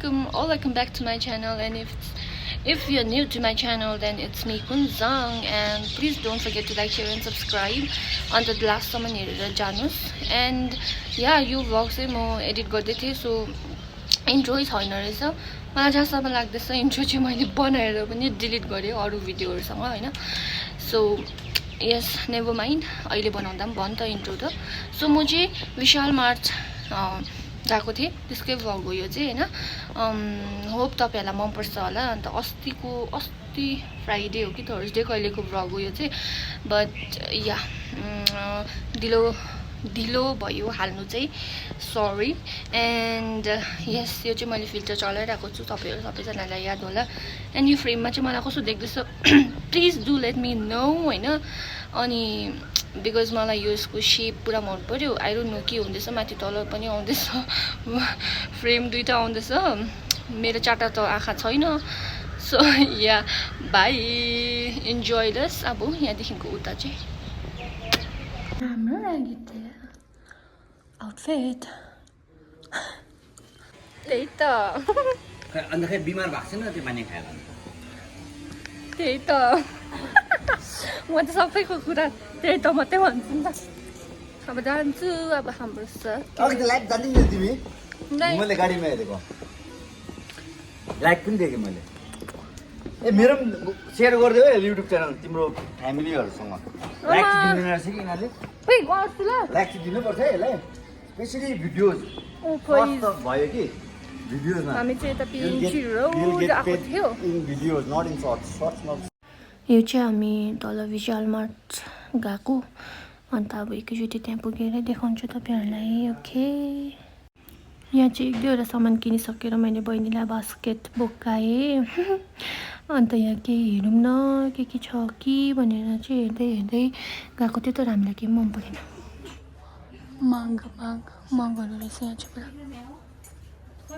welcome back to my channel. And if you're new to my channel, then it's me, Kunzang, and please don't forget to like, share and subscribe until the last time हेरेर जानुस्. And yeah, यो vlog चाहिँ म edit गर्दै थिएँ, so intro छैन रहेछ. मलाई जहाँसम्म लाग्दैछ इन्ट्रो चाहिँ मैले बनाएर पनि डिलिट गरेँ अरू भिडियोहरुसँग हैन. So yes, never mind, अहिले बनाउँदा पनि भयो नि त इन्ट्रो त. So म चाहिँ विशाल मार्ट गएको थिएँ, त्यसकै भ्लग हो यो चाहिँ हैन. होप तपाईहरुलाई मन पर्छ होला. अन्त अस्ति फ्राइडे हो कि थर्सडे कहिलेको भ्लग हो यो चाहिँ. बट या ढिलो भयो हाल्नु चाहिँ, सरी. एन्ड यस, यो चाहिँ मैले फिल्टर चलाइरहेको छु, तपाईहरु सबैजनालाई याद होला. एन्ड यो फ्रेममा चाहिँ मलाई कस्तो देख्दैछ please do let me know हैन. अनि बिकज मलाई यो यसको शेप पुरा मन पर्यो. आई डोन्ट नो के हुँदैछ, माथि तल पनि आउँदैछ, फ्रेम दुईटा आउँदैछ, मेरो चारटा त आँखा छैन. So yeah by, enjoy this. अब यहाँदेखिको उता चाहिँ राम्रो लाग्यो आउटफिट. त्यही त अन्त खै बिमार भएको छैन त्यो माने खाएर. त्यही त म त सबैको कुरा त्यही त मात्रै भन्छु नि त. अब जान्छु, अब हाम्रो अघि त लाइभ जान्दै नि तिमी. मैले गाडीमा हेरेको लाइक पनि देखेँ मैले. ए मेरो पनि सेयर गरिदेऊ है युट्युब च्यानल तिम्रो फ्यामिलीहरुसँग. लाइक चाहिँ दिनु रहेछ कि यिनीहरूले. ओइ गर्छु ल, लाइक चाहिँ दिनुपर्छ है यसलाई, स्पेशली भिडियोज. फर्स्ट त भयो कि भिडियोजमा हामी चाहिँ यता पिएनजी रोड आएको थियो. इन भिडियोज नट इन सर्ट्समा. यो चाहिँ हामी तल विशाल मार्ट गएको. अन्त अब एकैचोटि त्यहाँ पुगेर देखाउँछु तपाईहरुलाई. ओके, यहाँ चाहिँ एक दुईवटा सामान किनिसकेर मैले बहिनीलाई बास्केट बोकाएँ. अन्त यहाँ केही हेरौँ न के छ कि भनेर चाहिँ हेर्दै गएको थियो, तर हामीलाई केही मन परेन. महँगो रहेछ यहाँ चाहिँ पुरा.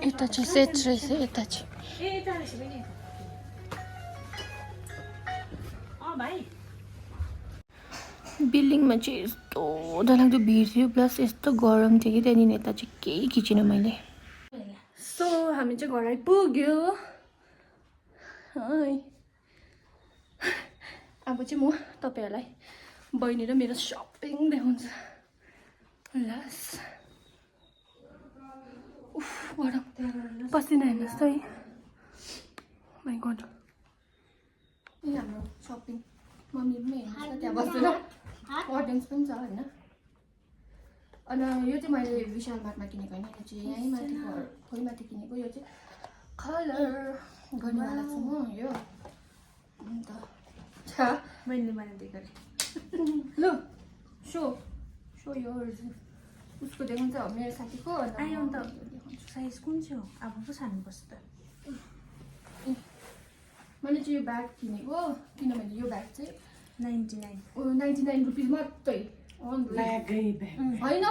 यता चाहिँ सेट रहेछ, यता चाहिँ बिल्डिङमा चाहिँ यस्तो डरलाग्दो भिड थियो, प्लस यस्तो गरम थियो कि त्यहाँदेखि यता चाहिँ केही खिचिनँ मैले. सो हामी चाहिँ घर आइपुग्यो. अब चाहिँ म तपाईहरुलाई बहिनी र मेरो सपिङ देखाउँछु. लस उफ गरम पसिना हेर्नुहोस् है. माइ गड, यो हाम्रो सपिङ मम्मी पनि हेर्नुहोस्, त्यहाँ बसेर कर्टेन्स पनि छ होइन. अनि यो चाहिँ मैले विशाल मार्टमा किनेको होइन, यो चाहिँ यहीँ माथि खोइ माथि किनेको. यो चाहिँ कलर गर्नेवाला छु म यो. अन्त मैले बनाइदिएको ल सो यो उसको देखाउँछ मेरो साथीको. आयो अन्त साइज कुन चाहिँ हो अब पो छान्नुपर्छ त. मैले चाहिँ यो ब्याग किनेको, किनभने यो ब्याग चाहिँ 99 रुपिस मात्रै होइन.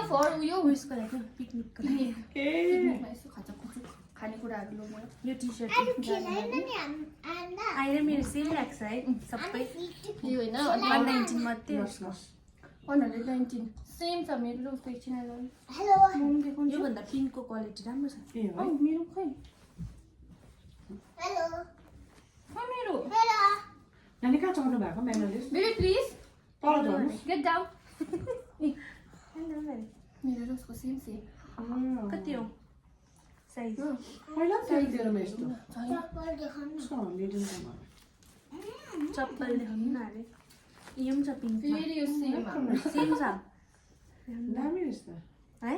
फर उयो उयसको लागि पिकनिकको लागि पिकनिकमा यसो खाजाखुचु खानेकुराहरू लगेर. यो टी सर्ट आएर मेरो सेम लाग्छ है सबै. यो होइन 119 मात्रै हो. 119 सेम छ मेरो र उसको. एकछिन योभन्दा पिङ्कको क्वालिटी राम्रो छ. मेरो खै मेरो नानी कहाँ चढ्नु भएको म्यानुअलिस्ट? बेबी प्लिज तल झर्नुहोस्. Get down. मेरो र उसको सेम. कति हो साइज? पहिला पनि साइजहरुमा यस्तो चप्पल देखाउनु न अरे. यो पनि छ पिङ्क. फेरि यो सेम छ दामी रहेछ त. है.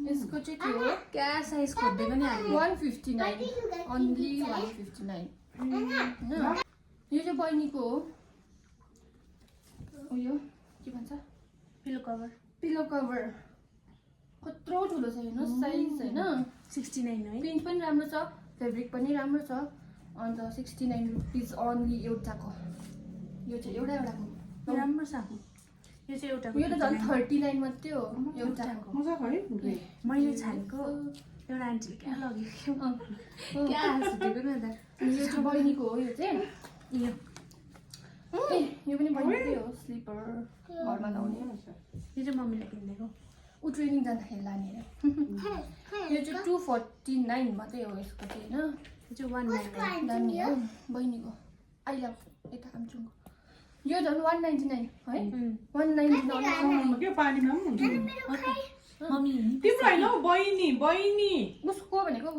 यसको चाहिँ के हो, क्या साइज खोज्दै पनि हाल्यो. 159 ओन्ली 159. यो चाहिँ बहिनीको हो. उयो के भन्छ, पिलो कभर कत्रो ठुलो छ हेर्नुहोस् साइज होइन. 69 है. प्रिन्ट पनि राम्रो छ, फेब्रिक पनि राम्रो छ. अन्त 69 रुपिस ओन्ली एउटाको. यो चाहिँ एउटाको राम्रो छ. यो चाहिँ एउटा यो त झन् 39 मात्रै हो एउटाको. मजाको है. मैले छानेको एउटा आन्टीले क्या लगेको क्या हाँसिदिएको न त. यो चाहिँ बहिनीको हो. यो चाहिँ यो यो पनि बहिनीकै हो, स्लिपर घरमा लाउने. यो चाहिँ मम्मीलाई किनिदिएको. ऊ ट्रेनिङ जाँदाखेरि लाने अरे यो चाहिँ 249 मात्रै हो यसको चाहिँ होइन यो चाहिँ 199 दामी हो बहिनीको आई लभ यता कामचुङको यो झन् 199 है 199 के पानीमा पनि हुन्छ मम्मी तिम्रो होइन हौ बहिनी बहिनी उसको भनेको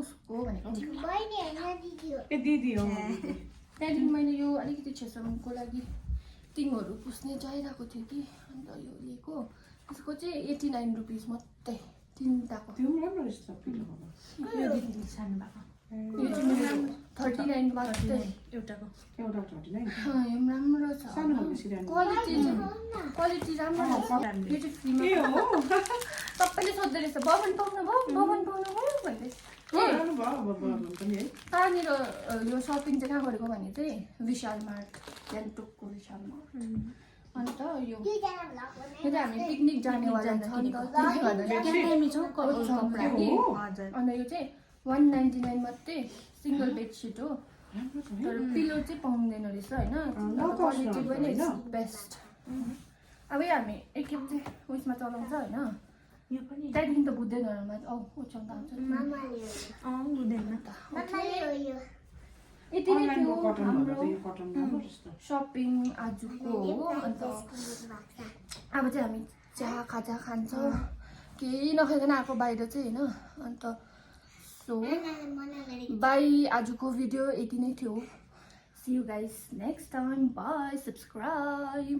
ए दिदी हो त्यहाँदेखि मैले यो अलिकति छेसम्मको लागि टिङहरू पुस्ने चाहिरहेको थियो कि अन्त यो लिएको यसको चाहिँ 89 रुपिस मात्रै तिनवटाको त्यो पनि राम्रो रहेछ पिलोको यो दिदीले सानो भएको यो चाहिँ मेरो 39 मात्रै एउटाको एउटा 39 यो पनि राम्रो छ सानो खालको सिरानी क्वालिटी राम्रो छ यो चाहिँ फ्रीमा के हो सबैले सोध्दै रहेछ बबन पाउनु भयो भन्दै राम्रो भयो अब पनि है कहाँनिर यो सपिङ चाहिँ कहाँ गरेको भने चाहिँ विशाल मार्ट गान्तोकको विशाल मार्ट अन्त यो चाहिँ हामी पिकनिक जानेवाला छ नि त दामी छ कपडा कि हजुर अन्त यो चाहिँ 199 मात्रै सिङ्गल बेडसिट हो राम्रो छ है तर पिलो चाहिँ पाउँदैन रहेछ होइन क्वालिटी पनि बेस्ट अब यो हामी एकखेप चाहिँ उयसमा चलाउँछ होइन यो पनि त्यहाँदेखि त बुझ्दैन होला ओछ्याउँदा आउँछ हुँदैन यति नै थियो अनलाइनको कटन भन्दा हाम्रो चाहिँ यो कटन राम्रो रहेछ त सपिङ आजको हो अन्त अब चाहिँ हामी चिया खाजा खान्छ केही नखाइकन आएको बाहिर चाहिँ होइन अन्त सो बाई आजको भिडियो यति नै थियो see you guys next time bye subscribe